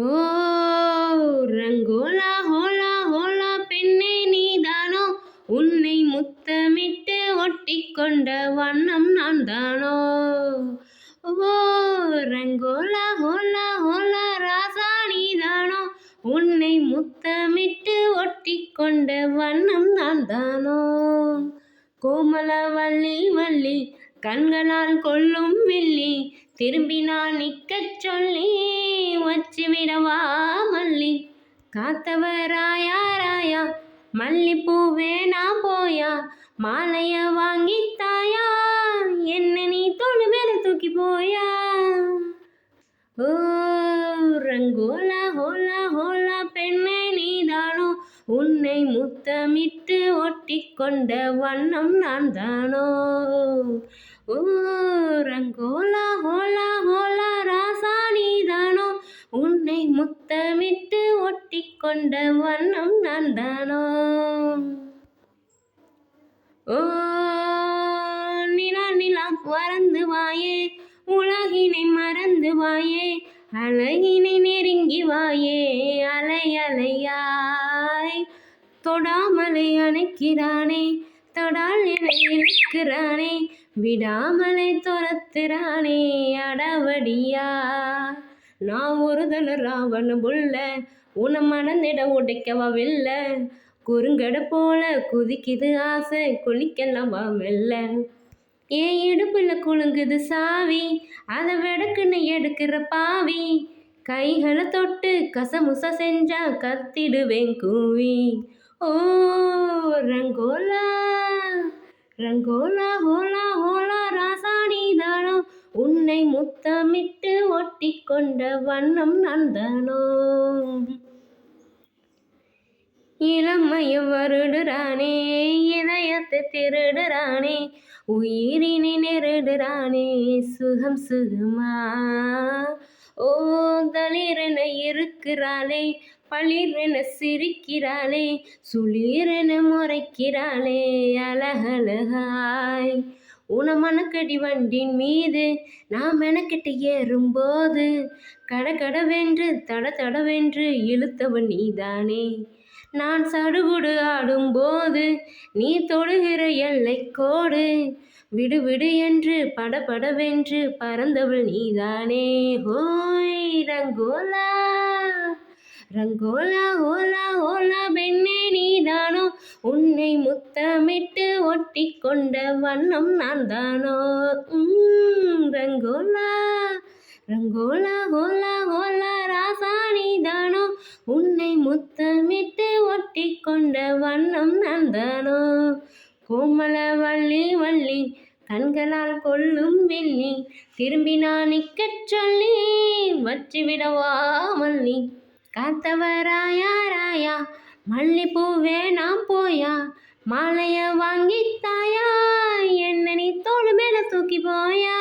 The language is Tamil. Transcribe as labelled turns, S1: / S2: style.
S1: ஓ ரங்கோலா ஹோலா ஹோலா பெண்ணே நீதானோ, உன்னை முத்தமிட்டு ஒட்டிக்கொண்ட வண்ணம் நான் தானோ. ஓ ரங்கோலா ஹோலா ஹோலா ராசா நீதானோ, உன்னை முத்தமிட்டு ஒட்டிக்கொண்ட வண்ணம் நான் தானோ. கோமல வள்ளி வள்ளி கண்களால் கொள்ளும் வில்லி, திரும்பினால் நிற்கச் சொல்லி வச்சுவிடவா மல்லி. காத்தவராயா ராயா மல்லிப்பூவே நான் போயா, மாலைய வாங்கித்தாயா, என்ன நீ தோளு மேல தூக்கி போயா. ஓ ரங்கோலா ஹோலா ஹோலா பெண்ணே நீதானோ, உன்னை முத்தமிட்டு ஒட்டிக்கொண்ட வண்ணம் நான் தானோ. ஓ ரங்கோலா ஹோலா ஹோலா ராசா நீதானோ, உன்னை முத்தமிட்டு ஒட்டிக்கொண்ட வண்ணம் நான் தானோ. ஓ நிலா நிலா பறந்து வாயே, உலகினை மறந்து வாயே, அழகினை நெருங்கி வாயே, அலை அலையாய். தொடாமலை அணைக்கிறானே, தொடால் என இழுக்கிறானே, விடாமலை துரத்துறானே அடவடியா. நான் ஒரு தல ராவண புள்ள, உன மனந்திட உடைக்கவா வெல்ல, குறுங்கட போல குதிக்குது ஆசை குளிக்கலாம் வா மெல்ல. ஏன் இடுப்புல குலுங்குது சாவி, அதை வெடக்குன்னு எடுக்கிற பாவி, கைகளை தொட்டு கசமுசா செஞ்சா கத்திடுவேன் கூவி. ஓ ரங்கோலா ரங்கோலா ஹோலா ஹோலா ராசா நீதானோ, உன்னை முத்தமிட்டு ஒட்டிக்கொண்ட வண்ணம் நான் தானோ. இளமைய வருடுறானே, இதயத்தை திருடுறானே, உயிரினை நெருடுறானே சுகம் சுகமா. ஓ தளிரென இருக்கிறாளே, பளிரென சிரிக்கிறாளே, சுளிரென முறைக்கிறாளே அழகழகாய். உனமனக்கடி வண்டின் மீது நான் மெனக்கெட்டு ஏறும்போது, கடகடவென்று தட தடவென்று இழுத்தவன் நீதானே. நான் சடுகுடு ஆடும்போது நீ தொடுகிற எல்லை கோடு, விடு விடு என்று படபடவென்று பறந்தவள் நீதானே. ஹோய் ரங்கோலா ரங்கோலா ஹோலா ஹோலா பெண்ணே நீதானோ, உன்னை முத்தமிட்டு ஒட்டிக்கொண்ட வண்ணம் நான் தானோ. ரங்கோலா ரங்கோலா ஹோலா ஹோலா ராசா நீதானோ, உன்னை முத்தமிட்டு ஒட்டிக்கொண்ட வண்ணம் நான் தானோ. கோமல வள்ளி வள்ளி கண்களால் கொள்ளும் வில்லி, திரும்பி நான் நிற்கச் சொல்லி வச்சுவிடவா மல்லி. காத்தவராயா ராயா மல்லிப்பூவே நான் போயா, மாலைய வாங்கித்தாயா, என்ன நீ தோளு மேல தூக்கி போயா.